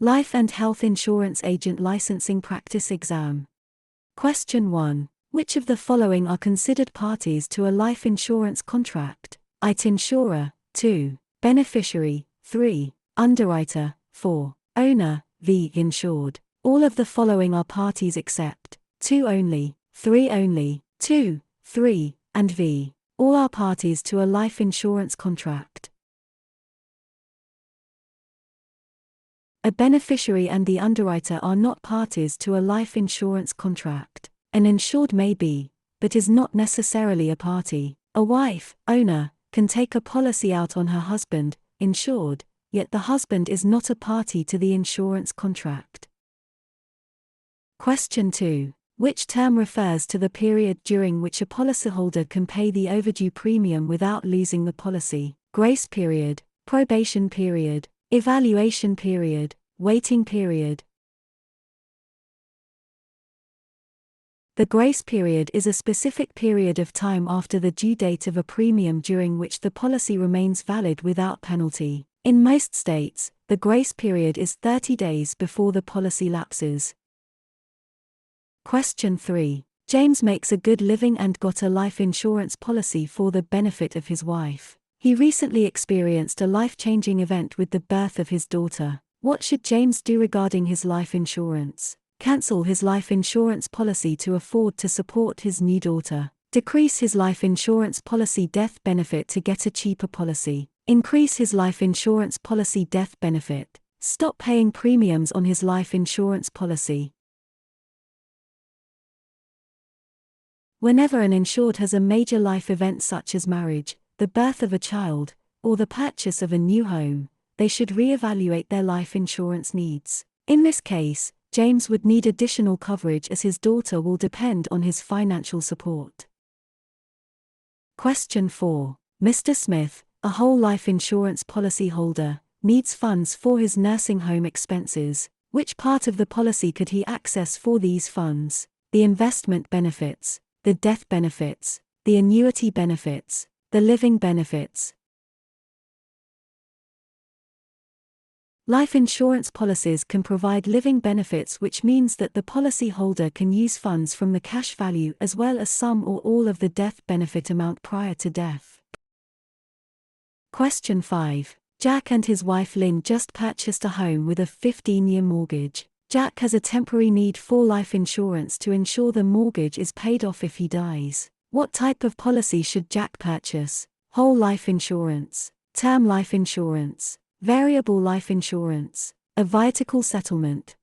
Life and Health Insurance Agent Licensing Practice Exam. Question 1. Which of the following are considered parties to a life insurance contract? IT insurer, 2. Beneficiary, 3. Underwriter, 4. Owner, V. Insured. All of the following are parties except 2 only, 3 only, 2, 3, and V. All are parties to a life insurance contract. A beneficiary and the underwriter are not parties to a life insurance contract. An insured may be, but is not necessarily a party. A wife, owner, can take a policy out on her husband, insured, yet the husband is not a party to the insurance contract. Question 2. Which term refers to the period during which a policyholder can pay the overdue premium without losing the policy? Grace period, probation period, evaluation period, waiting period. The grace period is a specific period of time after the due date of a premium during which the policy remains valid without penalty. In most states, the grace period is 30 days before the policy lapses. Question 3. James makes a good living and got a life insurance policy for the benefit of his wife. He recently experienced a life-changing event with the birth of his daughter. What should James do regarding his life insurance? Cancel his life insurance policy to afford to support his new daughter. Decrease his life insurance policy death benefit to get a cheaper policy. Increase his life insurance policy death benefit. Stop paying premiums on his life insurance policy. Whenever an insured has a major life event such as marriage, the birth of a child, or the purchase of a new home, they should re-evaluate their life insurance needs. In this case, James would need additional coverage as his daughter will depend on his financial support. Question 4. Mr. Smith, a whole life insurance policy holder, needs funds for his nursing home expenses. Which part of the policy could he access for these funds? The investment benefits, the death benefits, the annuity benefits, the living benefits. Life insurance policies can provide living benefits, which means that the policyholder can use funds from the cash value as well as some or all of the death benefit amount prior to death. Question 5. Jack and his wife Lynn just purchased a home with a 15-year mortgage. Jack has a temporary need for life insurance to ensure the mortgage is paid off if he dies. What type of policy should Jack purchase? Whole life insurance, term life insurance, variable life insurance, a viatical settlement.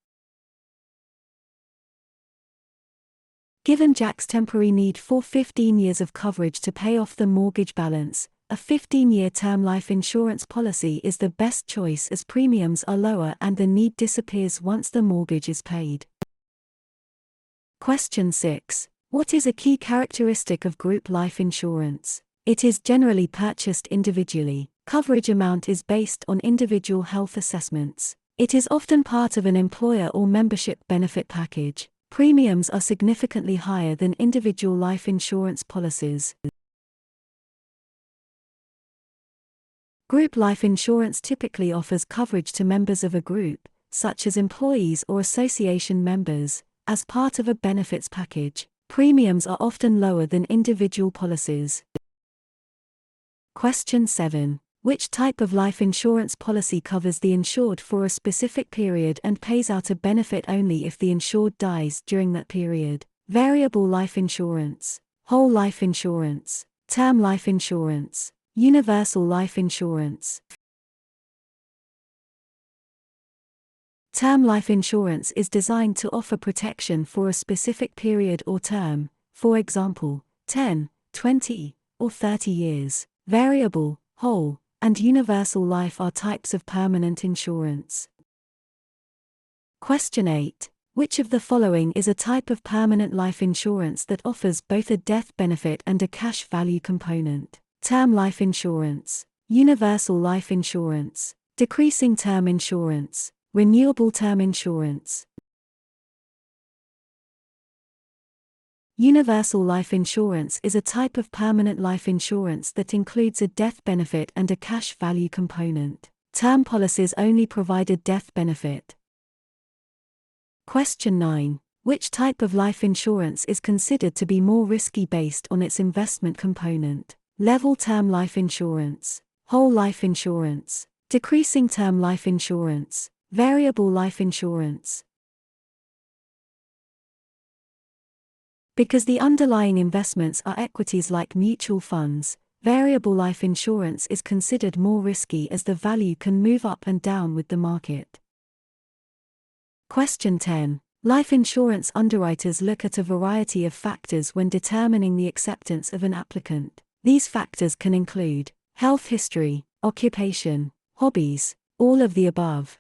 Given Jack's temporary need for 15 years of coverage to pay off the mortgage balance, a 15-year term life insurance policy is the best choice as premiums are lower and the need disappears once the mortgage is paid. Question 6. What is a key characteristic of group life insurance? It is generally purchased individually. Coverage amount is based on individual health assessments. It is often part of an employer or membership benefit package. Premiums are significantly higher than individual life insurance policies. Group life insurance typically offers coverage to members of a group, such as employees or association members, as part of a benefits package. Premiums are often lower than individual policies. Question 7. Which type of life insurance policy covers the insured for a specific period and pays out a benefit only if the insured dies during that period? Variable life insurance, whole life insurance, term life insurance, universal life insurance. Term life insurance is designed to offer protection for a specific period or term, for example, 10, 20, or 30 years. Variable, whole, and universal life are types of permanent insurance. Question 8. Which of the following is a type of permanent life insurance that offers both a death benefit and a cash value component? Term life insurance, universal life insurance, decreasing term insurance, renewable term insurance. Universal life insurance is a type of permanent life insurance that includes a death benefit and a cash value component. Term policies only provide a death benefit. Question 9. Which type of life insurance is considered to be more risky based on its investment component? Level term life insurance, whole life insurance, decreasing term life insurance, variable life insurance. Because the underlying investments are equities like mutual funds, variable life insurance is considered more risky as the value can move up and down with the market. Question 10. Life insurance underwriters look at a variety of factors when determining the acceptance of an applicant. These factors can include health history, occupation, hobbies, all of the above.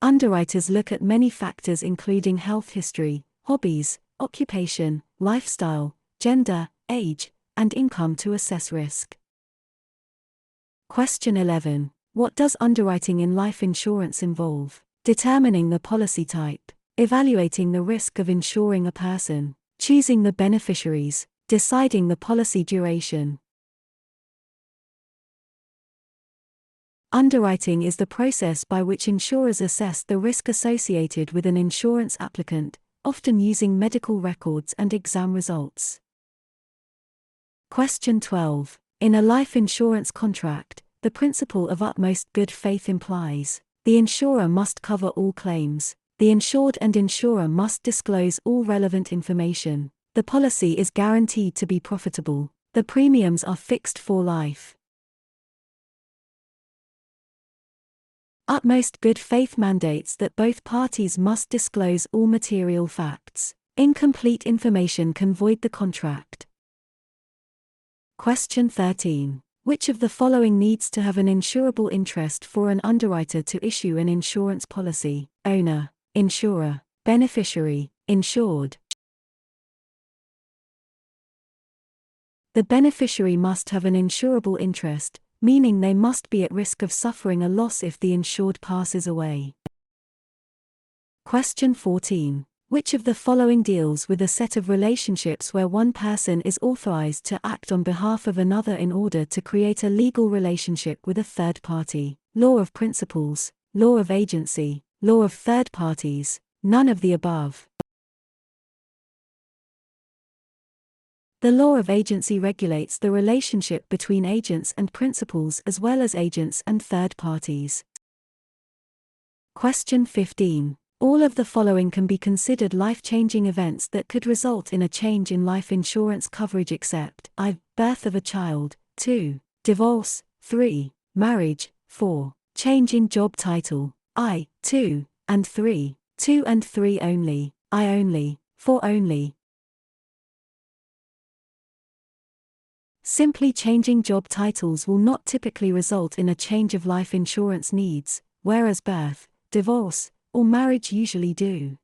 Underwriters look at many factors including health history, hobbies, occupation, lifestyle, gender, age, and income to assess risk. Question 11. What does underwriting in life insurance involve? Determining the policy type, evaluating the risk of insuring a person, choosing the beneficiaries, deciding the policy duration. Underwriting is the process by which insurers assess the risk associated with an insurance applicant, often using medical records and exam results. Question 12. In a life insurance contract, the principle of utmost good faith implies the insurer must cover all claims, the insured and insurer must disclose all relevant information, the policy is guaranteed to be profitable, the premiums are fixed for life. Utmost good faith mandates that both parties must disclose all material facts. Incomplete information can void the contract. Question 13. Which of the following needs to have an insurable interest for an underwriter to issue an insurance policy? Owner, insurer, beneficiary, insured. The beneficiary must have an insurable interest, meaning they must be at risk of suffering a loss if the insured passes away. Question 14. Which of the following deals with a set of relationships where one person is authorized to act on behalf of another in order to create a legal relationship with a third party? Law of principles, law of agency, law of third parties, none of the above. The law of agency regulates the relationship between agents and principals as well as agents and third parties. Question 15. All of the following can be considered life-changing events that could result in a change in life insurance coverage except I. Birth of a child, 2. Divorce, 3. Marriage, 4. Change in job title, I. 2, and 3. 2 and 3 only, I only, 4 only. Simply changing job titles will not typically result in a change of life insurance needs, whereas birth, divorce, or marriage usually do.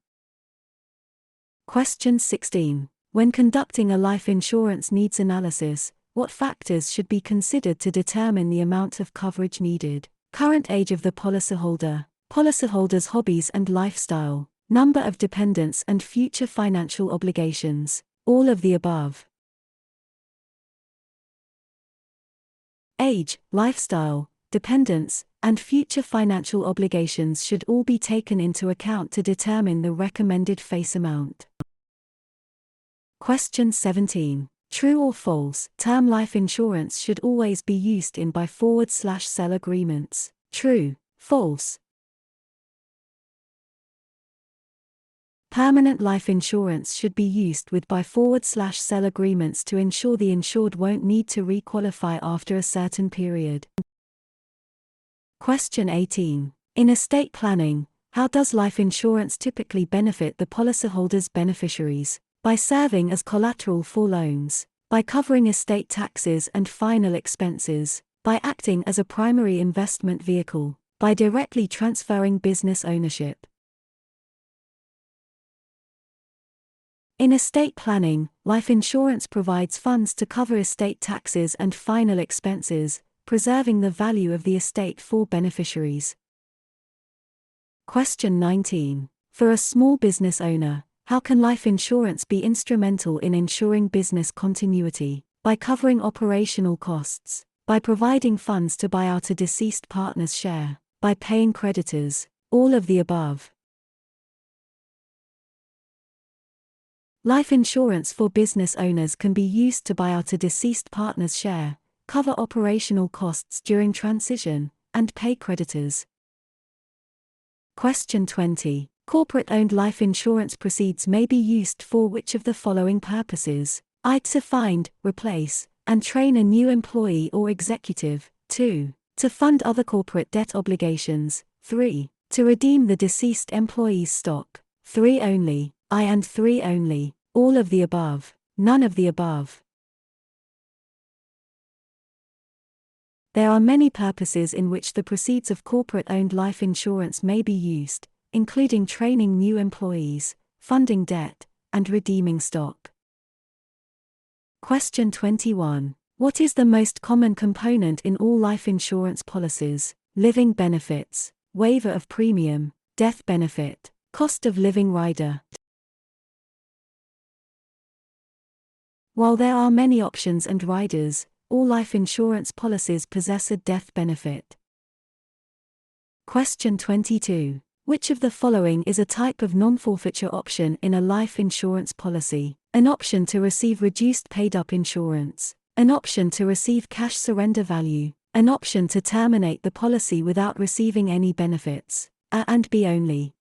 Question 16. When conducting a life insurance needs analysis, what factors should be considered to determine the amount of coverage needed? Current age of the policyholder, policyholder's hobbies and lifestyle, number of dependents and future financial obligations, all of the above. Age, lifestyle, dependents, and future financial obligations should all be taken into account to determine the recommended face amount. Question 17. True or false? Term life insurance should always be used in buy/sell agreements. True, false. Permanent life insurance should be used with buy/sell agreements to ensure the insured won't need to requalify after a certain period. Question 18. In estate planning, how does life insurance typically benefit the policyholder's beneficiaries? By serving as collateral for loans, by covering estate taxes and final expenses, by acting as a primary investment vehicle, by directly transferring business ownership. In estate planning, life insurance provides funds to cover estate taxes and final expenses, preserving the value of the estate for beneficiaries. Question 19. For a small business owner, how can life insurance be instrumental in ensuring business continuity? By covering operational costs, by providing funds to buy out a deceased partner's share, by paying creditors, all of the above. Life insurance for business owners can be used to buy out a deceased partner's share, cover operational costs during transition, and pay creditors. Question 20. Corporate-owned life insurance proceeds may be used for which of the following purposes? I. To find, replace, and train a new employee or executive. 2. To fund other corporate debt obligations. 3. To redeem the deceased employee's stock. 3 only, I and 3 only, all of the above, none of the above. There are many purposes in which the proceeds of corporate-owned life insurance may be used, including training new employees, funding debt, and redeeming stock. Question 21. What is the most common component in all life insurance policies? Living benefits, waiver of premium, death benefit, cost of living rider. While there are many options and riders, all life insurance policies possess a death benefit. Question 22. Which of the following is a type of non-forfeiture option in a life insurance policy? An option to receive reduced paid-up insurance, an option to receive cash surrender value, an option to terminate the policy without receiving any benefits, A and B only.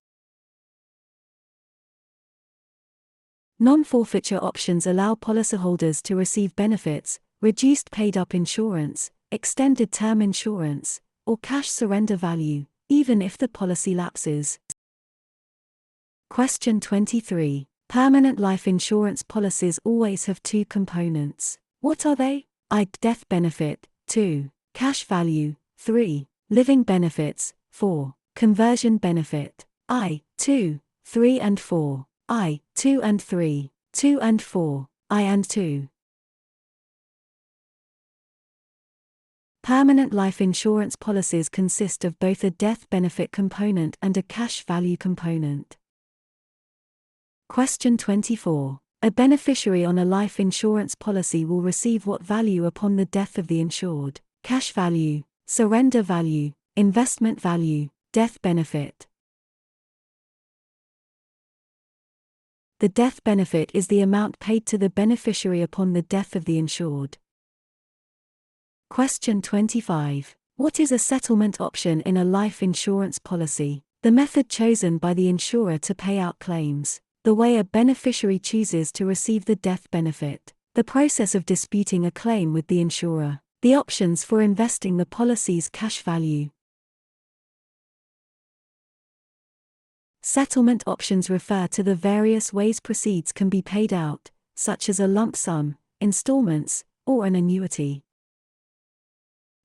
Non-forfeiture options allow policyholders to receive benefits, reduced paid-up insurance, extended term insurance, or cash surrender value, even if the policy lapses. Question 23. Permanent life insurance policies always have two components. What are they? I. Death benefit. 2. Cash value. 3. Living benefits. 4. Conversion benefit. I. 2, 3 and 4. I. 2 and 3. 2 and 4. I and 2. Permanent life insurance policies consist of both a death benefit component and a cash value component. Question 24. A beneficiary on a life insurance policy will receive what value upon the death of the insured? Cash value, surrender value, investment value, death benefit. The death benefit is the amount paid to the beneficiary upon the death of the insured. Question 25. What is a settlement option in a life insurance policy? The method chosen by the insurer to pay out claims, the way a beneficiary chooses to receive the death benefit, the process of disputing a claim with the insurer, the options for investing the policy's cash value. Settlement options refer to the various ways proceeds can be paid out, such as a lump sum, installments, or an annuity.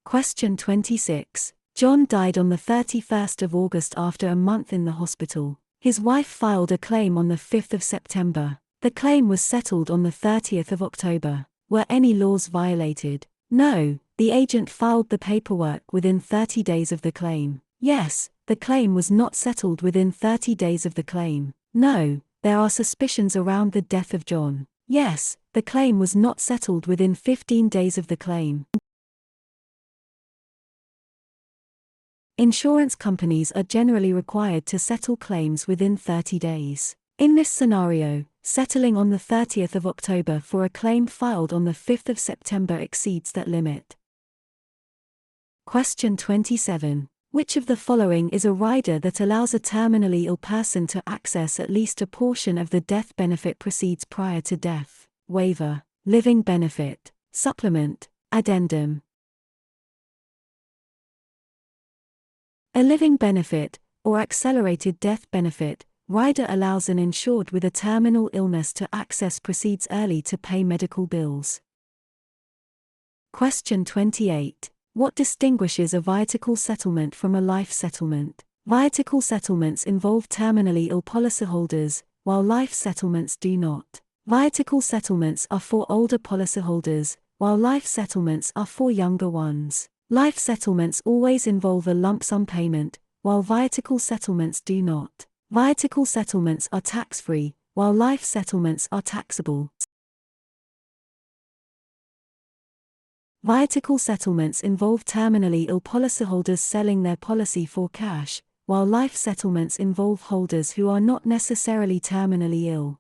Question 26. John died on the 31st of August after a month in the hospital. His wife filed a claim on the 5th of September. The claim was settled on the 30th of October. Were any laws violated? No. The agent filed the paperwork within 30 days of the claim. Yes. The claim was not settled within 30 days of the claim. No. There are suspicions around the death of John. Yes. The claim was not settled within 15 days of the claim. Insurance companies are generally required to settle claims within 30 days. In this scenario, settling on the 30th of October for a claim filed on the 5th of September exceeds that limit. Question 27. Which of the following is a rider that allows a terminally ill person to access at least a portion of the death benefit proceeds prior to death? Waiver, living benefit, supplement, addendum. A living benefit, or accelerated death benefit, rider allows an insured with a terminal illness to access proceeds early to pay medical bills. Question 28. What distinguishes a viatical settlement from a life settlement? Viatical settlements involve terminally ill policyholders, while life settlements do not. Viatical settlements are for older policyholders, while life settlements are for younger ones. Life settlements always involve a lump sum payment, while viatical settlements do not. Viatical settlements are tax-free, while life settlements are taxable. Viatical settlements involve terminally ill policyholders selling their policy for cash, while life settlements involve holders who are not necessarily terminally ill.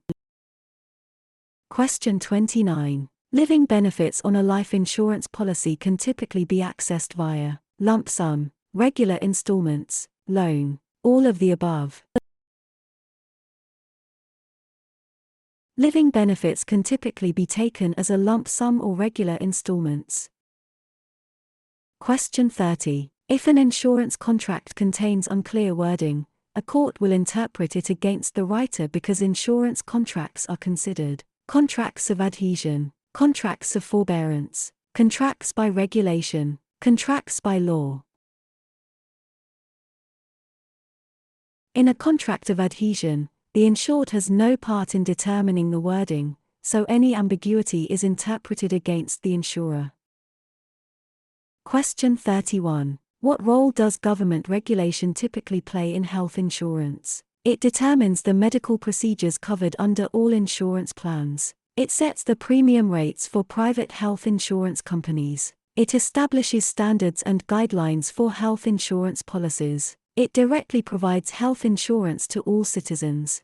Question 29. Living benefits on a life insurance policy can typically be accessed via lump sum, regular installments, loan, all of the above. Living benefits can typically be taken as a lump sum or regular installments. Question 30. If an insurance contract contains unclear wording, a court will interpret it against the writer because insurance contracts are considered contracts of adhesion, contracts of forbearance, contracts by regulation, contracts by law. In a contract of adhesion, the insured has no part in determining the wording, so any ambiguity is interpreted against the insurer. Question 31. What role does government regulation typically play in health insurance? It determines the medical procedures covered under all insurance plans. It sets the premium rates for private health insurance companies. It establishes standards and guidelines for health insurance policies. It directly provides health insurance to all citizens.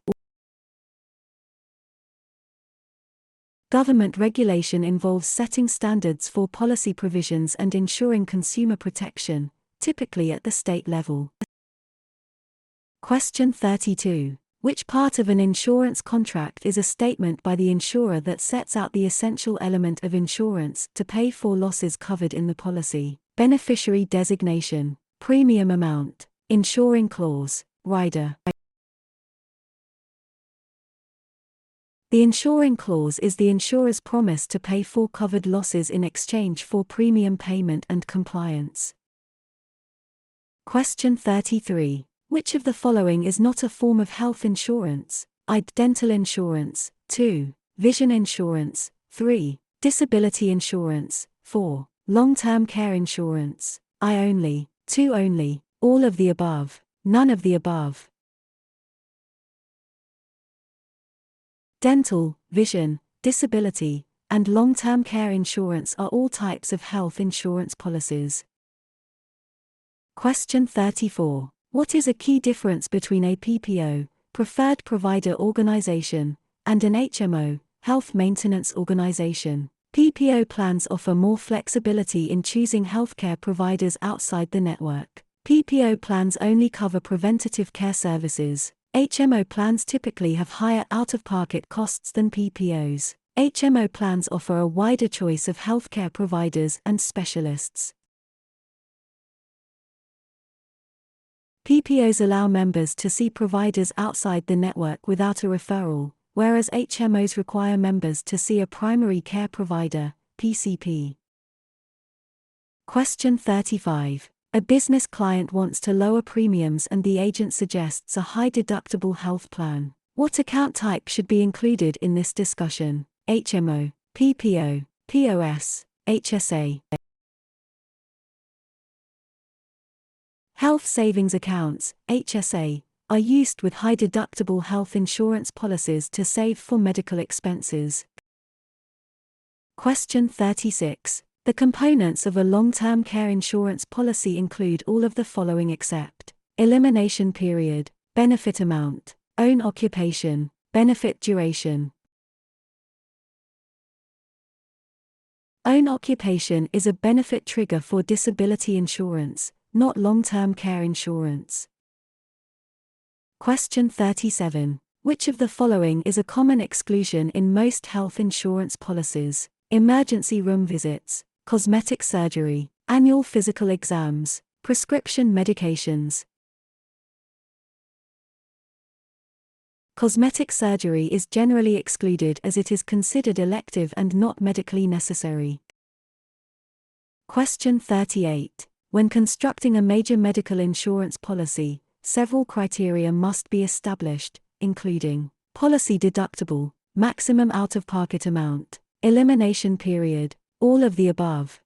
Government regulation involves setting standards for policy provisions and ensuring consumer protection, typically at the state level. Question 32. Which part of an insurance contract is a statement by the insurer that sets out the essential element of insurance to pay for losses covered in the policy? Beneficiary designation, premium amount, insuring clause, rider. The insuring clause is the insurer's promise to pay for covered losses in exchange for premium payment and compliance. Question 33. Which of the following is not a form of health insurance? I. Dental insurance. 2. Vision insurance. 3. Disability insurance. 4. Long-term care insurance. I only. 2 only. All of the above. None of the above. Dental, vision, disability, and long-term care insurance are all types of health insurance policies. Question 34. What is a key difference between a PPO, Preferred Provider Organization, and an HMO, Health Maintenance Organization? PPO plans offer more flexibility in choosing healthcare providers outside the network. PPO plans only cover preventative care services. HMO plans typically have higher out-of-pocket costs than PPOs. HMO plans offer a wider choice of healthcare providers and specialists. PPOs allow members to see providers outside the network without a referral, whereas HMOs require members to see a primary care provider, PCP. Question 35. A business client wants to lower premiums and the agent suggests a high-deductible health plan. What account type should be included in this discussion? HMO, PPO, POS, HSA. Health savings accounts, HSA, are used with high-deductible health insurance policies to save for medical expenses. Question 36. The components of a long-term care insurance policy include all of the following except elimination period, benefit amount, own occupation, benefit duration. Own occupation is a benefit trigger for disability insurance, not long-term care insurance. Question 37. Which of the following is a common exclusion in most health insurance policies? Emergency room visits, cosmetic surgery, annual physical exams, prescription medications. Cosmetic surgery is generally excluded as it is considered elective and not medically necessary. Question 38. When constructing a major medical insurance policy, several criteria must be established, including policy deductible, maximum out-of-pocket amount, elimination period, all of the above.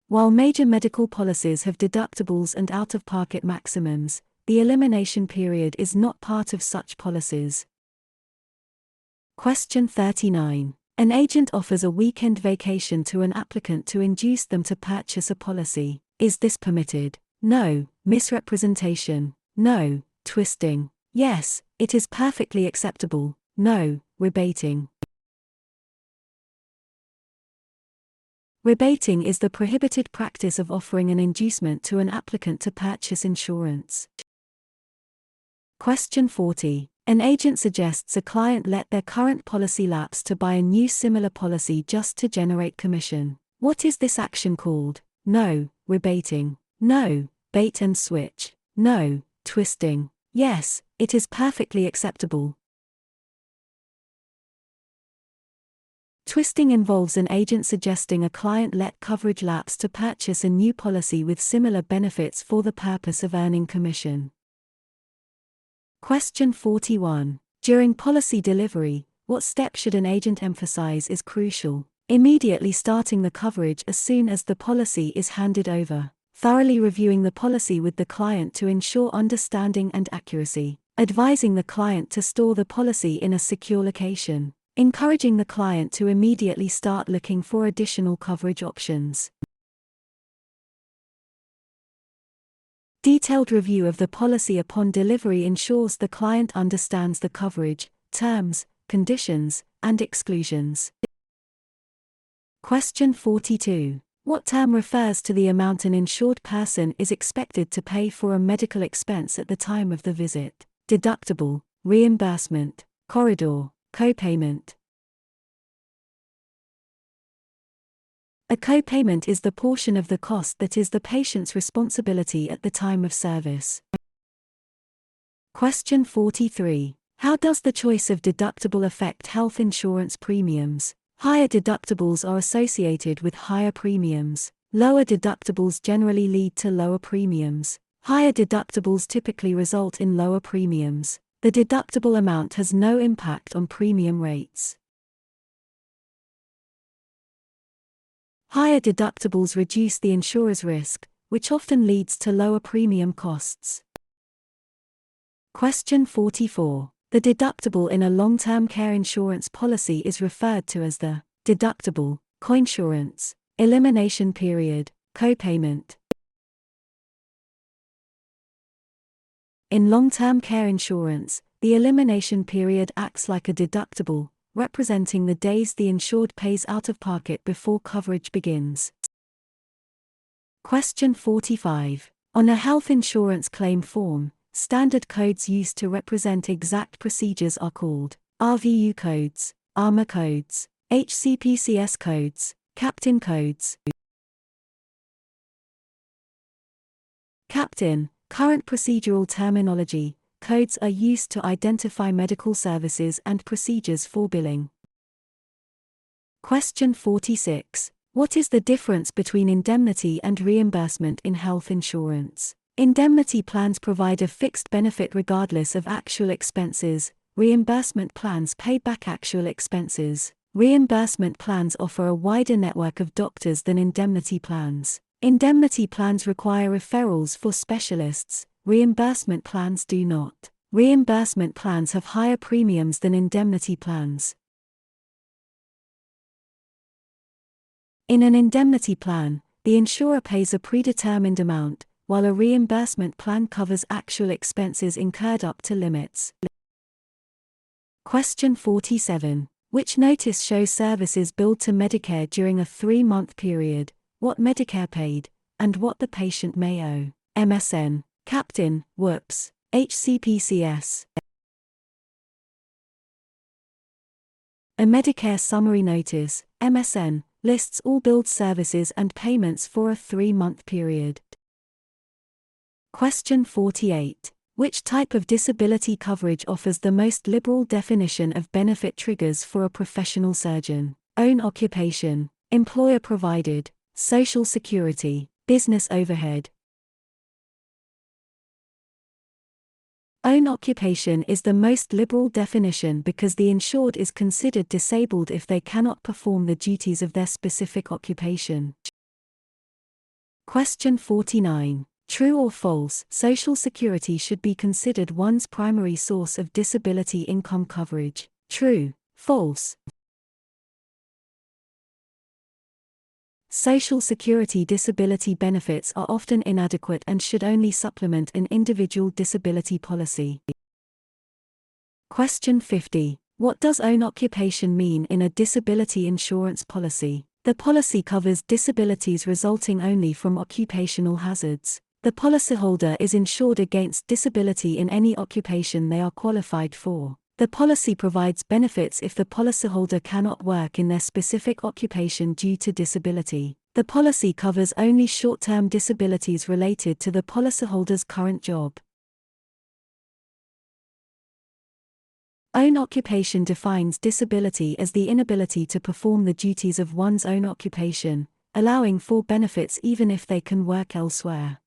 While major medical policies have deductibles and out-of-pocket maximums, the elimination period is not part of such policies. Question 39. An agent offers a weekend vacation to an applicant to induce them to purchase a policy. Is this permitted? No. Misrepresentation? No. Twisting? Yes, it is perfectly acceptable. No. Rebating? Rebating is the prohibited practice of offering an inducement to an applicant to purchase insurance. Question 40. An agent suggests a client let their current policy lapse to buy a new similar policy just to generate commission. What is this action called? No. Rebating? No. Bait and switch? No. Twisting? Yes, it is perfectly acceptable. Twisting involves an agent suggesting a client let coverage lapse to purchase a new policy with similar benefits for the purpose of earning commission. Question 41. During policy delivery, what step should an agent emphasize is crucial? Immediately starting the coverage as soon as the policy is handed over. Thoroughly reviewing the policy with the client to ensure understanding and accuracy. Advising the client to store the policy in a secure location. Encouraging the client to immediately start looking for additional coverage options. Detailed review of the policy upon delivery ensures the client understands the coverage, terms, conditions, and exclusions. Question 42. What term refers to the amount an insured person is expected to pay for a medical expense at the time of the visit? Deductible, reimbursement, corridor, copayment. A copayment is the portion of the cost that is the patient's responsibility at the time of service. Question 43. How does the choice of deductible affect health insurance premiums? Higher deductibles are associated with higher premiums. Lower deductibles generally lead to lower premiums. Higher deductibles typically result in lower premiums. The deductible amount has no impact on premium rates. Higher deductibles reduce the insurer's risk, which often leads to lower premium costs. Question 44. The deductible in a long-term care insurance policy is referred to as the deductible, coinsurance, elimination period, copayment. In long-term care insurance, the elimination period acts like a deductible, representing the days the insured pays out of pocket before coverage begins. Question 45. On a health insurance claim form, standard codes used to represent exact procedures are called RVU codes, ARMA codes, HCPCS codes, CAPTIN codes. CAPTIN, current procedural terminology. Codes are used to identify medical services and procedures for billing. Question 46. What is the difference between indemnity and reimbursement in health insurance? Indemnity plans provide a fixed benefit regardless of actual expenses. Reimbursement plans pay back actual expenses. Reimbursement plans offer a wider network of doctors than indemnity plans. Indemnity plans require referrals for specialists. Reimbursement plans do not. Reimbursement plans have higher premiums than indemnity plans. In an indemnity plan, the insurer pays a predetermined amount, while a reimbursement plan covers actual expenses incurred up to limits. Question 47. Which notice shows services billed to Medicare during a 3-month period, what Medicare paid, and what the patient may owe? MSN. CAPTIN, WHOOPS, HCPCS. A Medicare Summary Notice, MSN, lists all billed services and payments for a 3-month period. Question 48. Which type of disability coverage offers the most liberal definition of benefit triggers for a professional surgeon? Own occupation, employer provided, Social Security, business overhead. Own occupation is the most liberal definition because the insured is considered disabled if they cannot perform the duties of their specific occupation. Question 49. True or false? Social Security should be considered one's primary source of disability income coverage. True. False. Social Security disability benefits are often inadequate and should only supplement an individual disability policy. Question 50. What does own occupation mean in a disability insurance policy? The policy covers disabilities resulting only from occupational hazards. The policyholder is insured against disability in any occupation they are qualified for. The policy provides benefits if the policyholder cannot work in their specific occupation due to disability. The policy covers only short-term disabilities related to the policyholder's current job. Own occupation defines disability as the inability to perform the duties of one's own occupation, allowing for benefits even if they can work elsewhere.